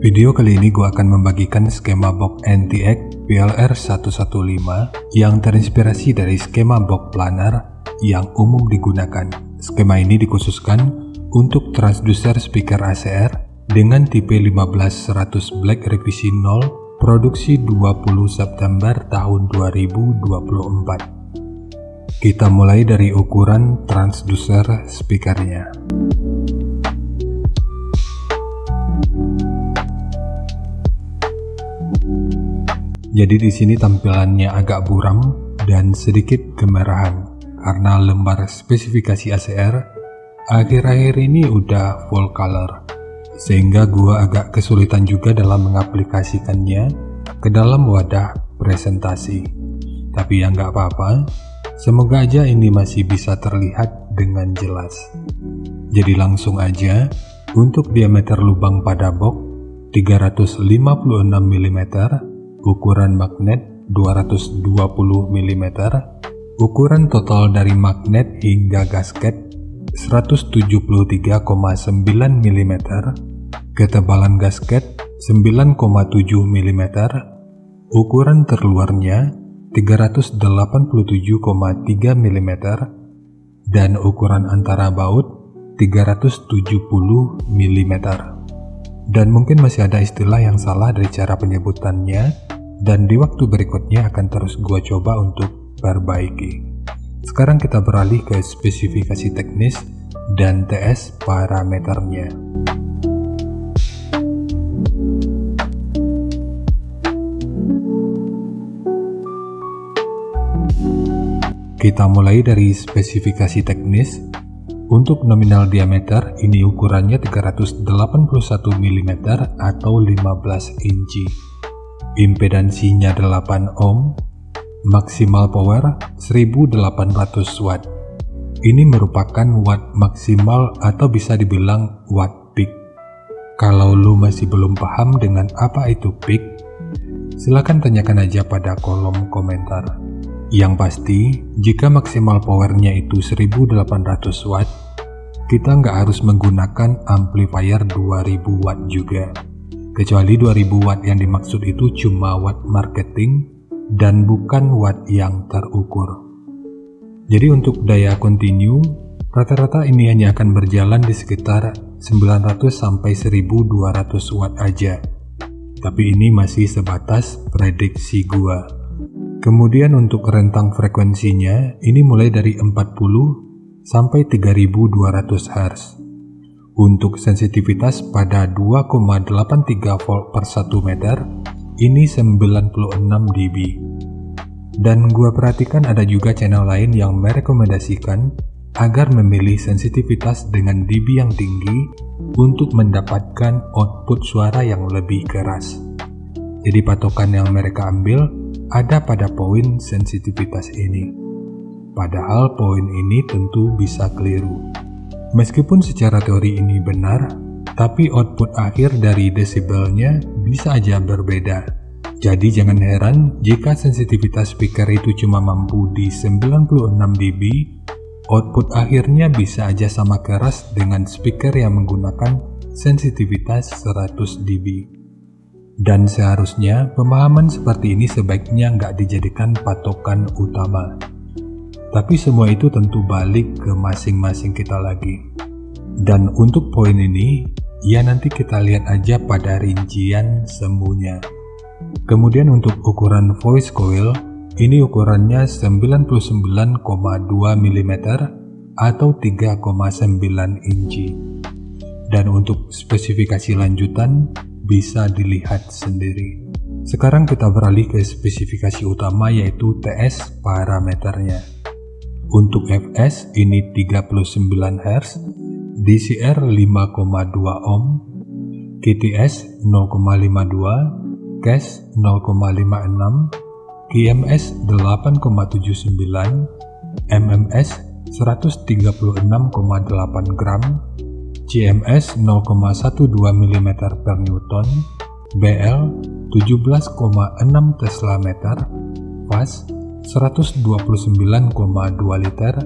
Video kali ini gue akan membagikan skema box NTX PLR115 yang terinspirasi dari skema box planar yang umum digunakan. Skema ini dikhususkan untuk transducer speaker ACR dengan tipe 15100 Black revisi 0 produksi 20 September tahun 2024. Kita mulai dari ukuran transducer speakernya. Jadi di sini tampilannya agak buram dan sedikit kemerahan karena lembar spesifikasi ACR akhir-akhir ini udah full color, sehingga gua agak kesulitan juga dalam mengaplikasikannya ke dalam wadah presentasi. Tapi ya nggak apa-apa, semoga aja ini masih bisa terlihat dengan jelas. Jadi langsung aja, untuk diameter lubang pada box 356 mm, ukuran magnet 220 mm, ukuran total dari magnet hingga gasket 173,9 mm, ketebalan gasket 9,7 mm, ukuran terluarnya 387,3 mm, dan ukuran antara baut 370 mm. Dan mungkin masih ada istilah yang salah dari cara penyebutannya, dan di waktu berikutnya akan terus gua coba untuk perbaiki. Sekarang kita beralih ke spesifikasi teknis dan TS parameternya. Kita mulai dari spesifikasi teknis. Untuk nominal diameter, ini ukurannya 381 mm atau 15 inci. Impedansinya 8 ohm, maksimal power 1800 watt. Ini merupakan watt maksimal atau bisa dibilang watt peak. Kalau lu masih belum paham dengan apa itu peak, silakan tanyakan aja pada kolom komentar. Yang pasti, jika maksimal powernya itu 1800 watt, kita nggak harus menggunakan amplifier 2000 watt juga. Kecuali 2000 watt yang dimaksud itu cuma watt marketing dan bukan watt yang terukur. Jadi untuk daya continue, rata-rata ini hanya akan berjalan di sekitar 900 sampai 1200 watt aja. Tapi ini masih sebatas prediksi gua. Kemudian untuk rentang frekuensinya, ini mulai dari 40 sampai 3200 Hz. Untuk sensitivitas pada 2,83 volt per 1 meter, ini 96 dB. Dan gua perhatikan ada juga channel lain yang merekomendasikan agar memilih sensitivitas dengan dB yang tinggi untuk mendapatkan output suara yang lebih keras. Jadi patokan yang mereka ambil ada pada poin sensitivitas ini. Padahal poin ini tentu bisa keliru. Meskipun secara teori ini benar, tapi output akhir dari desibelnya bisa aja berbeda. Jadi jangan heran jika sensitivitas speaker itu cuma mampu di 96 dB, output akhirnya bisa aja sama keras dengan speaker yang menggunakan sensitivitas 100 dB. Dan seharusnya pemahaman seperti ini sebaiknya nggak dijadikan patokan utama. Tapi semua itu tentu balik ke masing-masing kita lagi. Dan untuk poin ini, ya nanti kita lihat aja pada rincian semuanya. Kemudian untuk ukuran voice coil, ini ukurannya 99,2 mm atau 3,9 inci. Dan untuk spesifikasi lanjutan, bisa dilihat sendiri. Sekarang kita beralih ke spesifikasi utama yaitu TS parameternya. Untuk Fs ini 39 Hz, DCR 5,2 ohm, KTS 0,52, CAS 0,56, KMS 8,79, MMS 136,8 gram, CMS 0,12 mm per Newton, BL 17,6 Tesla meter, fast 129,2 liter,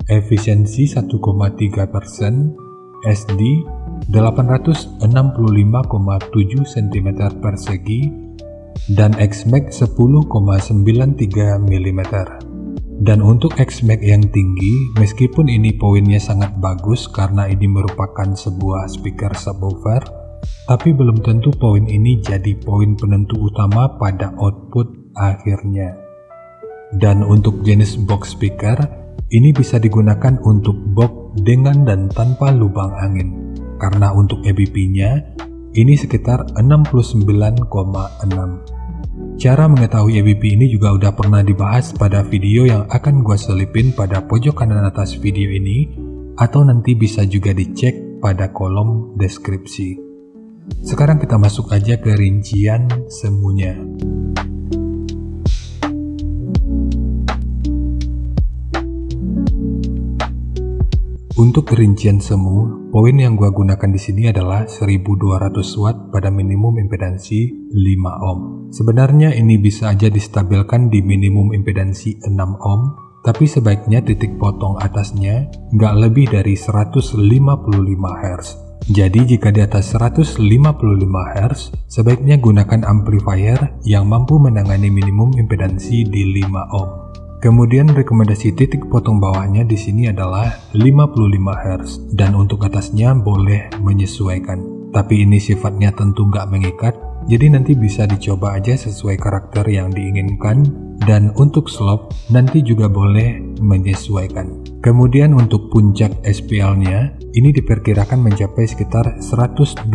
efisiensi 1,3%, SD 865,7 cm persegi, dan XMAX 10,93 mm. Dan untuk XMAX yang tinggi, meskipun ini poinnya sangat bagus karena ini merupakan sebuah speaker subwoofer, tapi belum tentu poin ini jadi poin penentu utama pada output akhirnya. Dan untuk jenis box speaker, ini bisa digunakan untuk box dengan dan tanpa lubang angin, karena untuk EBP-nya, ini sekitar 69,6. Cara mengetahui EBP ini juga udah pernah dibahas pada video yang akan gue selipin pada pojok kanan atas video ini, atau nanti bisa juga dicek pada kolom deskripsi. Sekarang kita masuk aja ke rincian semuanya. Untuk rincian semu, poin yang gua gunakan di sini adalah 1200 watt pada minimum impedansi 5 ohm. Sebenarnya ini bisa aja distabilkan di minimum impedansi 6 ohm, tapi sebaiknya titik potong atasnya nggak lebih dari 155 Hz. Jadi jika di atas 155 Hz, sebaiknya gunakan amplifier yang mampu menangani minimum impedansi di 5 ohm. Kemudian rekomendasi titik potong bawahnya di sini adalah 55 Hz, dan untuk atasnya boleh menyesuaikan. Tapi ini sifatnya tentu nggak mengikat, jadi nanti bisa dicoba aja sesuai karakter yang diinginkan, dan untuk slope nanti juga boleh menyesuaikan. Kemudian untuk puncak SPL-nya, ini diperkirakan mencapai sekitar 129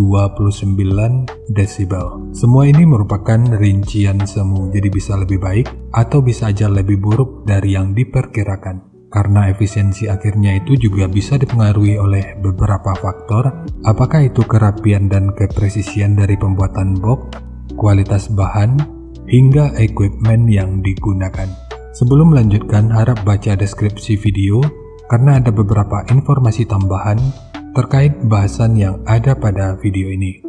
desibel. Semua ini merupakan rincian semu, jadi bisa lebih baik atau bisa aja lebih buruk dari yang diperkirakan. Karena efisiensi akhirnya itu juga bisa dipengaruhi oleh beberapa faktor, apakah itu kerapian dan kepresisian dari pembuatan box, kualitas bahan, hingga equipment yang digunakan. Sebelum melanjutkan, harap baca deskripsi video karena ada beberapa informasi tambahan terkait bahasan yang ada pada video ini.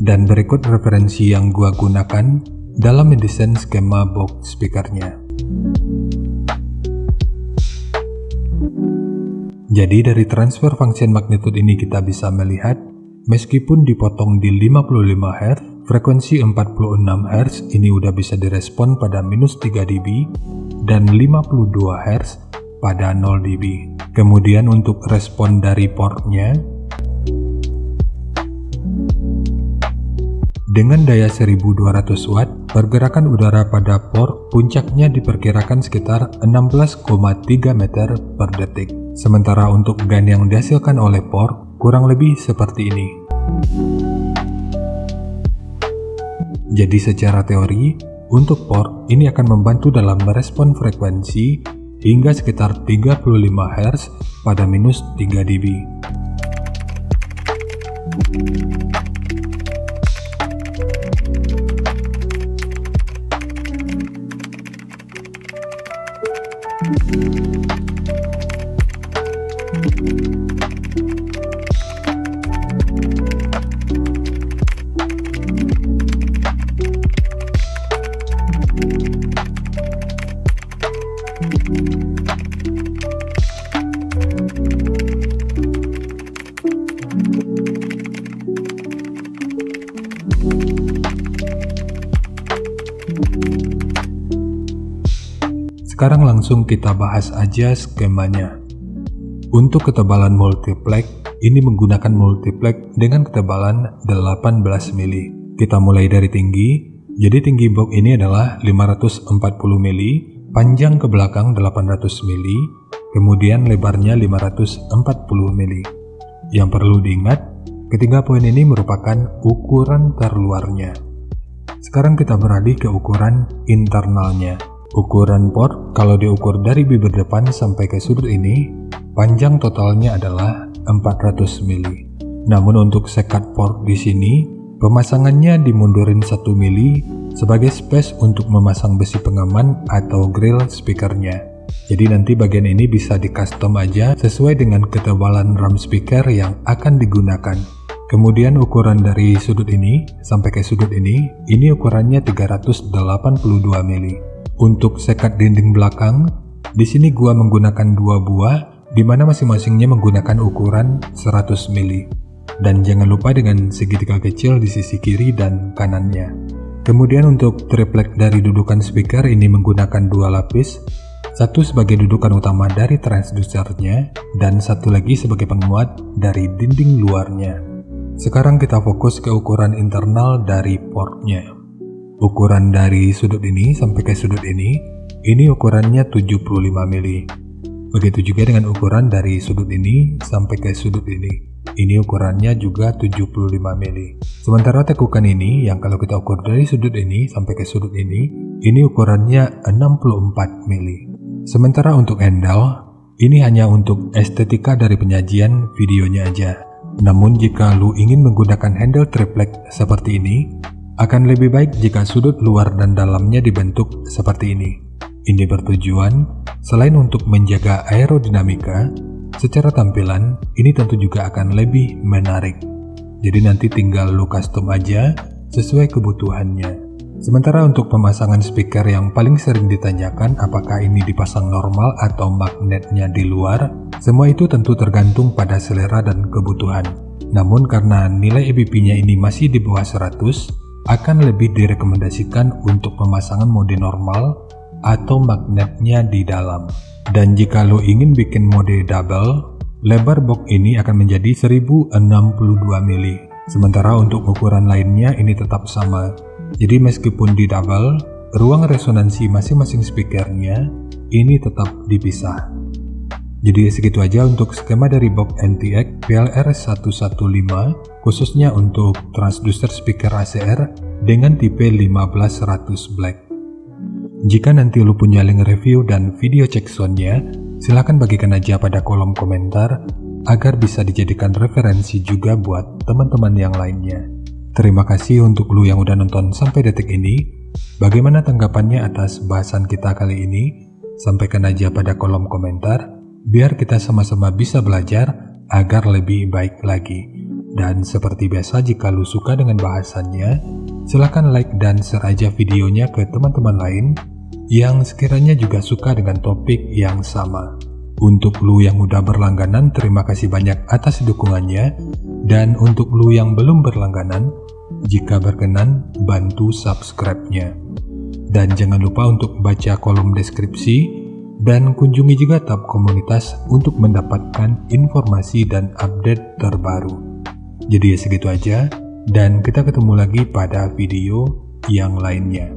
Dan berikut referensi yang gua gunakan dalam mendesain skema box speakernya. Jadi dari transfer function magnitude ini kita bisa melihat, meskipun dipotong di 55 Hz, frekuensi 46 Hz ini udah bisa direspon pada minus 3 dB, dan 52 Hz pada 0 dB. Kemudian untuk respon dari portnya, dengan daya 1200 watt, pergerakan udara pada port puncaknya diperkirakan sekitar 16,3 meter per detik. Sementara untuk gain yang dihasilkan oleh port kurang lebih seperti ini. Jadi secara teori, untuk port ini akan membantu dalam merespon frekuensi hingga sekitar 35 Hz pada minus 3 dB. Sekarang langsung kita bahas aja skemanya. Untuk ketebalan multiplex, ini menggunakan multiplex dengan ketebalan 18 mili. Kita mulai dari tinggi, jadi tinggi box ini adalah 540 mili, panjang ke belakang 800 mili, kemudian lebarnya 540 mili. Yang perlu diingat, ketiga poin ini merupakan ukuran terluarnya. Sekarang kita beralih ke ukuran internalnya. Ukuran port kalau diukur dari bibir depan sampai ke sudut ini, panjang totalnya adalah 400 mili. Namun untuk sekat port di sini, pemasangannya dimundurin 1 mili sebagai space untuk memasang besi pengaman atau grill speakernya. Jadi nanti bagian ini bisa di custom aja sesuai dengan ketebalan RAM speaker yang akan digunakan. Kemudian ukuran dari sudut ini sampai ke sudut ini ukurannya 382 mili. Untuk sekat dinding belakang, di sini gua menggunakan 2 buah, di mana masing-masingnya menggunakan ukuran 100 mili. Dan jangan lupa dengan segitiga kecil di sisi kiri dan kanannya. Kemudian untuk triplek dari dudukan speaker ini menggunakan 2 lapis, satu sebagai dudukan utama dari transducernya, dan satu lagi sebagai penguat dari dinding luarnya. Sekarang kita fokus ke ukuran internal dari portnya. Ukuran dari sudut ini sampai ke sudut ini ukurannya 75 mili. Begitu juga dengan ukuran dari sudut ini sampai ke sudut ini ukurannya juga 75 mili. Sementara tekukan ini yang kalau kita ukur dari sudut ini sampai ke sudut ini ukurannya 64 mili. Sementara untuk handle, ini hanya untuk estetika dari penyajian videonya aja. Namun jika lu ingin menggunakan handle triplek seperti ini, akan lebih baik jika sudut luar dan dalamnya dibentuk seperti ini. Ini bertujuan, selain untuk menjaga aerodinamika, secara tampilan, ini tentu juga akan lebih menarik. Jadi nanti tinggal lu custom aja sesuai kebutuhannya. Sementara untuk pemasangan speaker yang paling sering ditanyakan apakah ini dipasang normal atau magnetnya di luar, semua itu tentu tergantung pada selera dan kebutuhan. Namun karena nilai EBP-nya ini masih di bawah 100, akan lebih direkomendasikan untuk pemasangan mode normal atau magnetnya di dalam. Dan jika lo ingin bikin mode double, lebar box ini akan menjadi 1062 mili. Sementara untuk ukuran lainnya ini tetap sama. Jadi meskipun di double, ruang resonansi masing-masing speakernya ini tetap dipisah. Jadi segitu aja untuk skema dari box NTX PLR115 khususnya untuk transducer speaker ACR dengan tipe 1500 Black. Jika nanti lu punya link review dan video cek soundnya, silahkan bagikan aja pada kolom komentar agar bisa dijadikan referensi juga buat teman-teman yang lainnya. Terima kasih untuk lu yang udah nonton sampai detik ini. Bagaimana tanggapannya atas bahasan kita kali ini? Sampaikan aja pada kolom komentar, biar kita sama-sama bisa belajar agar lebih baik lagi. Dan seperti biasa jika lu suka dengan bahasannya, silahkan like dan share aja videonya ke teman-teman lain yang sekiranya juga suka dengan topik yang sama. Untuk lu yang udah berlangganan, terima kasih banyak atas dukungannya. Dan untuk lu yang belum berlangganan, jika berkenan, bantu subscribe-nya. Dan jangan lupa untuk baca kolom deskripsi dan kunjungi juga tab komunitas untuk mendapatkan informasi dan update terbaru. Jadi segitu aja, dan kita ketemu lagi pada video yang lainnya.